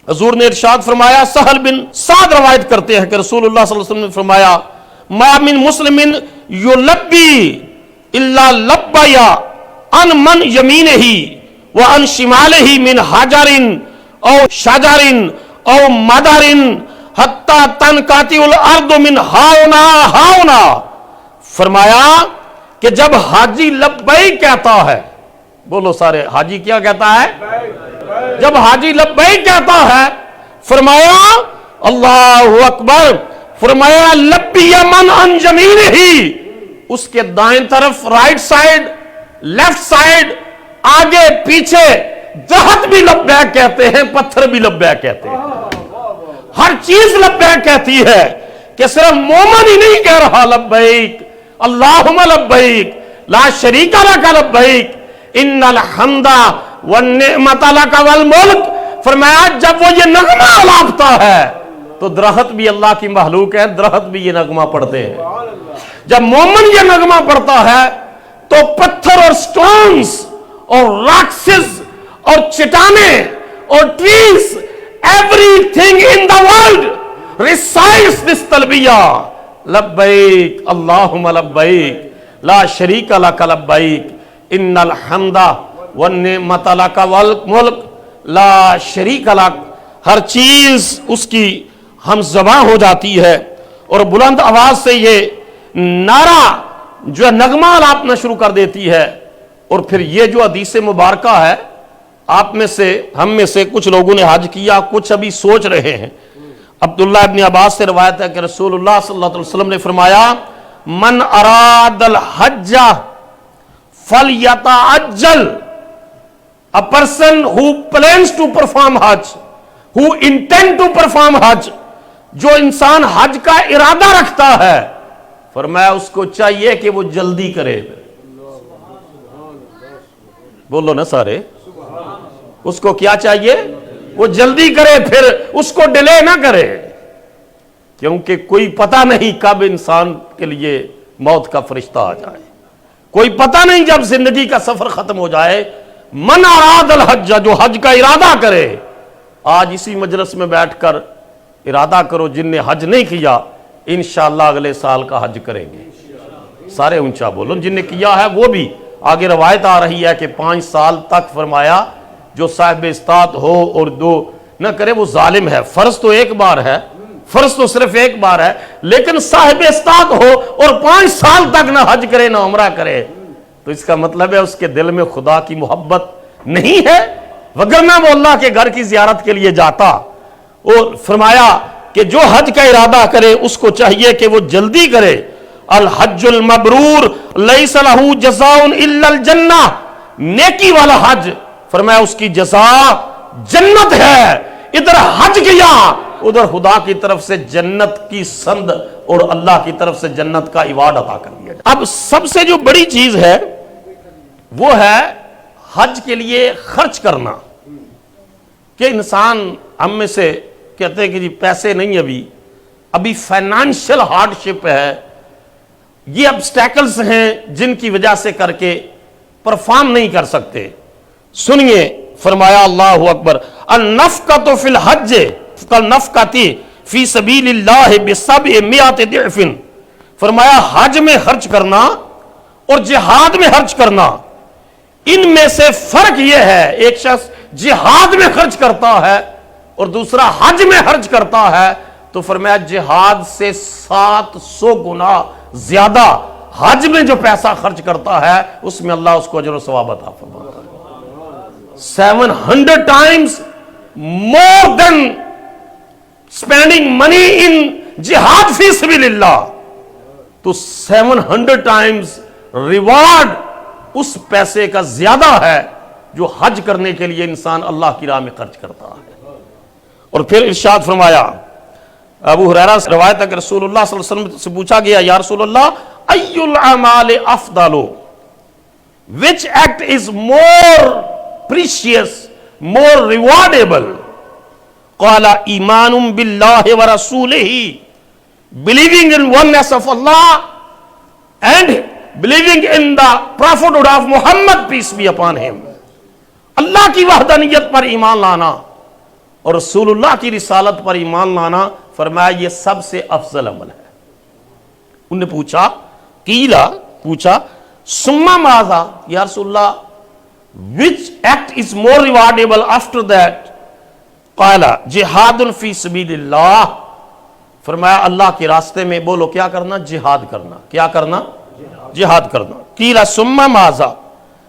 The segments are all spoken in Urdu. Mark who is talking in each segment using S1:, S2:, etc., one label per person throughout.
S1: حضور نے ارشاد فرمایا، سہل بن سعد روایت کرتے ہیں کہ رسول اللہ صلی اللہ علیہ وسلم نے فرمایا، ما من مسلم یلبی الا لبی ان من یمینہ وان شمالہ من حجر او شجر او مدر حتی تنقطع الارض من ہاؤنا ہاؤنا۔ فرمایا کہ جب حاجی لبیک کہتا ہے، بولو سارے، حاجی کیا کہتا ہے؟ جب حاجی لبیک کہتا ہے، فرمایا اللہ اکبر، فرمایا لبی من عن یمینہ، اس کے دائیں طرف رائٹ سائڈ، لیفٹ سائڈ، آگے پیچھے، درخت بھی لبیک کہتے ہیں، پتھر بھی لبیک کہتے ہیں، ہر چیز لبیک کہتی ہے، کہ صرف مومن ہی نہیں کہہ رہا لبیک اللہم لبیک لا شریک لک لبیک ان الحمد والنعمت لک والملک۔ فرمایا جب وہ یہ نغمہ الاپتا ہے تو درخت بھی اللہ کی مخلوق ہے، درخت بھی یہ نغمہ پڑھتے ہیں۔ جب مومن یہ نغمہ پڑھتا ہے تو پتھر اور سٹونز اور راکسز اور چٹانیں اور trees, everything in the world recites this talbiyah لبیک اللہم لبیک لا شریک لک لبیک ان الحمد والنعمت لک والملک لا شریک لک۔ ہر چیز اس کی ہم زباں ہو جاتی ہے اور بلند آواز سے یہ نعرہ جو ہے نغمہ الاپنا شروع کر دیتی ہے۔ اور پھر یہ جو حدیث مبارکہ ہے، آپ میں سے ہم میں سے کچھ لوگوں نے حج کیا، کچھ ابھی سوچ رہے ہیں۔ عبداللہ ابن عباس سے روایت ہے کہ رسول اللہ صلی اللہ علیہ وسلم نے فرمایا، من اراد الحج فلیتعجل، a person who plans to perform Hajj, who intend to perform Hajj، جو انسان حج کا ارادہ رکھتا ہے، فرمایا اس کو چاہیے کہ وہ جلدی کرے۔ بولو نا سارے، اس کو کیا چاہیے؟ وہ جلدی کرے، پھر اس کو ڈیلے نہ کرے، کیونکہ کوئی پتہ نہیں کب انسان کے لیے موت کا فرشتہ آ جائے، کوئی پتہ نہیں جب زندگی کا سفر ختم ہو جائے۔ من اراد الحج، جو حج کا ارادہ کرے، آج اسی مجلس میں بیٹھ کر ارادہ کرو، جن نے حج نہیں کیا انشاءاللہ اگلے سال کا حج کریں گے۔ سارے اونچا بولو، جن نے کیا ہے وہ بھی۔ آگے روایت آ رہی ہے کہ 5 سال تک فرمایا جو صاحب استطاعت ہو اور دو نہ کرے وہ ظالم ہے۔ فرض تو ایک بار ہے، فرض تو صرف ایک بار ہے، لیکن صاحب استطاعت ہو اور 5 سال تک نہ حج کرے نہ عمرہ کرے تو اس کا مطلب ہے اس کے دل میں خدا کی محبت نہیں ہے، وگرنہ وہ اللہ کے گھر کی زیارت کے لیے جاتا۔ اور فرمایا کہ جو حج کا ارادہ کرے اس کو چاہیے کہ وہ جلدی کرے۔ الحج المبرور لیس لہ جزاء الا الجنہ، نیکی والا حج فرمایا اس کی جزا جنت ہے۔ ادھر حج کیا، ادھر خدا کی طرف سے جنت کی سند اور اللہ کی طرف سے جنت کا ایوارڈ عطا کر دیا جائے۔ اب سب سے جو بڑی چیز ہے وہ ہے حج کے لیے خرچ کرنا، کہ انسان ہم میں سے کہتے ہیں کہ جی پیسے نہیں، ابھی فائنانشل ہارڈشپ ہے، یہ ابسٹیکلز ہیں جن کی وجہ سے کر کے پرفارم نہیں کر سکتے۔ سنیے، فرمایا اللہ اکبر، النفقۃ فی الحج کالنفقۃ فی سبیل اللہ ب700 ضعف۔ فرمایا حج میں خرچ کرنا اور جہاد میں خرچ کرنا، ان میں سے فرق یہ ہے، ایک شخص جہاد میں خرچ کرتا ہے اور دوسرا حج میں خرچ کرتا ہے، تو فرمایا جہاد سے 700 گنا زیادہ حج میں جو پیسہ خرچ کرتا ہے اس میں اللہ اس کو اجر و ثواب عطا فرماتا ہے۔ 700 times more than spending money in jihad fi sabilillah، تو 700 times ریوارڈ اس پیسے کا زیادہ ہے جو حج کرنے کے لیے انسان اللہ کی راہ میں خرچ کرتا ہے۔ اور پھر ارشاد فرمایا، ابو ہریرہ سے روایت ہے کہ رسول اللہ صلی اللہ علیہ وسلم سے پوچھا گیا، یا رسول اللہ ای الاعمال افضل، which act is more precious, more rewardable؟ قال ایمان باللہ ورسولہ، believing in oneness of Allah and believing in the prophethood of Muhammad, peace be upon him۔ اللہ کی وحدانیت پر ایمان لانا اور رسول اللہ کی رسالت پر ایمان لانا فرمایا یہ سب سے افضل عمل ہے۔ انہوں نے پوچھا پوچھا سما ماذا یا رسول اللہ which act is more rewardable after that؟ قال جہاد فی سبیل اللہ، فرمایا اللہ کے راستے میں بولو کیا کرنا؟ جہاد کرنا۔ کیا کرنا؟ جہاد کرنا۔ قیل ثم ماذا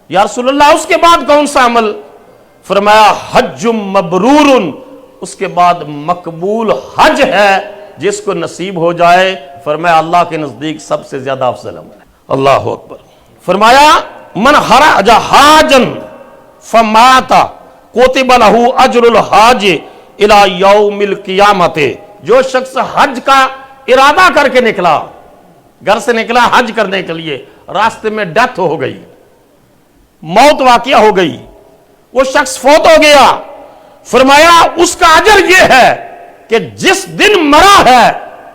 S1: یا رسول اللہ اس کے بعد کون سا عمل؟ فرمایا حج مبرور، اس کے بعد مقبول حج ہے جس کو نصیب ہو جائے، فرمایا اللہ کے نزدیک سب سے زیادہ افضل عمل ہے۔ اللہ اکبر۔ فرمایا من حرج حاجا فمات کتب لہ اجر الحاج الی یوم القیامت، جو شخص حج کا ارادہ کر کے نکلا، گھر سے نکلا حج کرنے کے لیے، راستے میں ڈیتھ ہو گئی، موت واقعہ ہو گئی، وہ شخص فوت ہو گیا، فرمایا اس کا اجر یہ ہے کہ جس دن مرا ہے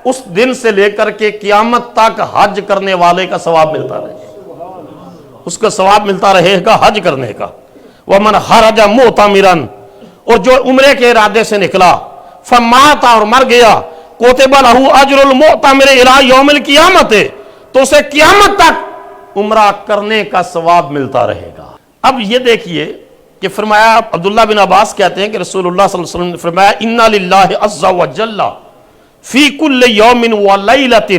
S1: اس دن سے لے کر کے قیامت تک حج کرنے والے کا ثواب ملتا رہے گا، اس کا ثواب ملتا رہے گا حج کرنے کا۔ وَمَنْ خَرَجَ مُعْتَمِرًا، اور جو عمرے کے ارادے سے نکلا، فَمَاتَ اور مر گیا، كُتِبَ لَهُ أَجْرُ الْمُعْتَمِرِ إِلَىٰ يَوْمِ الْقِيَامَةِ، تو اسے قیامت تک عمرہ کرنے کا ثواب ملتا رہے گا۔ اب یہ دیکھیے کہ فرمایا، عبداللہ بن عباس کہتے ہیں کہ رسول اللہ صلی اللہ علیہ وسلم نے فرمایا اِنَّ لِلَّهِ عَزَّ وَجَلَّ فِي كُلِّ يَوْمٍ وَلَيْلَةٍ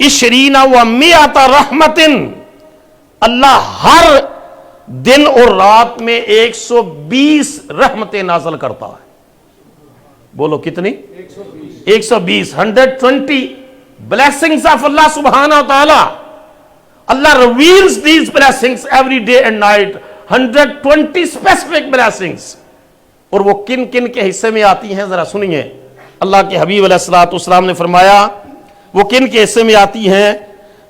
S1: 20 و100 رحمتٍ، اللہ ہر دن اور رات میں 120 رحمتیں نازل کرتا ہے۔ بولو کتنی؟ 120 120 blessings of Allah subhanahu wa ta'ala. Allah reveals these blessings every day and night, 120 specific blessings. اور وہ کن کن کے حصے میں آتی ہیں ذرا سنیے۔ اللہ کے حبیب علیہ الصلوۃ والسلام نے فرمایا وہ کن کے حصے میں آتی ہیں؟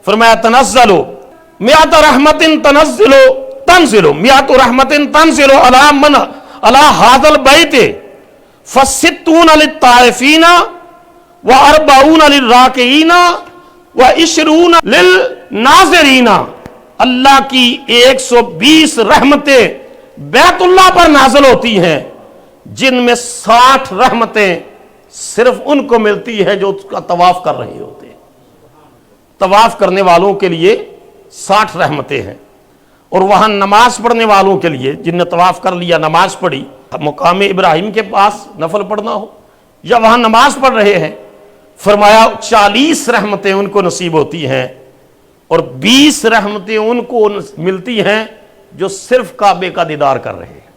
S1: فرمایا تنزلوا مئات رحمت تنزلوا مئات رحمت تنزل علی من علی ھذا البیت فستون للطائفین و40 للراکعین و20 للناظرین۔ اللہ کی 120 رحمتیں بیت اللہ پر نازل ہوتی ہیں، جن میں 60 رحمتیں صرف ان کو ملتی ہے جو اس کا طواف کر رہے ہوتے ہیں۔ طواف کرنے والوں کے لیے 60 رحمتیں ہیں، اور وہاں نماز پڑھنے والوں کے لیے جن نے طواف کر لیا، نماز پڑھی، مقام ابراہیم کے پاس نفل پڑھنا ہو یا وہاں نماز پڑھ رہے ہیں، فرمایا 40 رحمتیں ان کو نصیب ہوتی ہیں، اور 20 رحمتیں ان کو ملتی ہیں جو صرف کعبے کا دیدار کر رہے ہیں،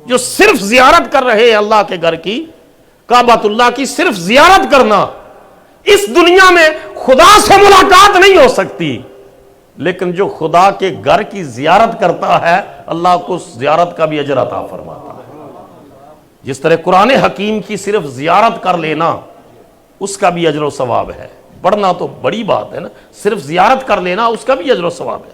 S1: جو صرف زیارت کر رہے ہیں اللہ کے گھر کی، کعبۃ اللہ کی صرف زیارت کرنا۔ اس دنیا میں خدا سے ملاقات نہیں ہو سکتی، لیکن جو خدا کے گھر کی زیارت کرتا ہے اللہ کو زیارت کا بھی اجر عطا فرماتا ہے۔ جس طرح قرآن حکیم کی صرف زیارت کر لینا اس کا بھی اجر و ثواب ہے، پڑھنا تو بڑی بات ہے نا، صرف زیارت کر لینا اس کا بھی اجر و ثواب ہے۔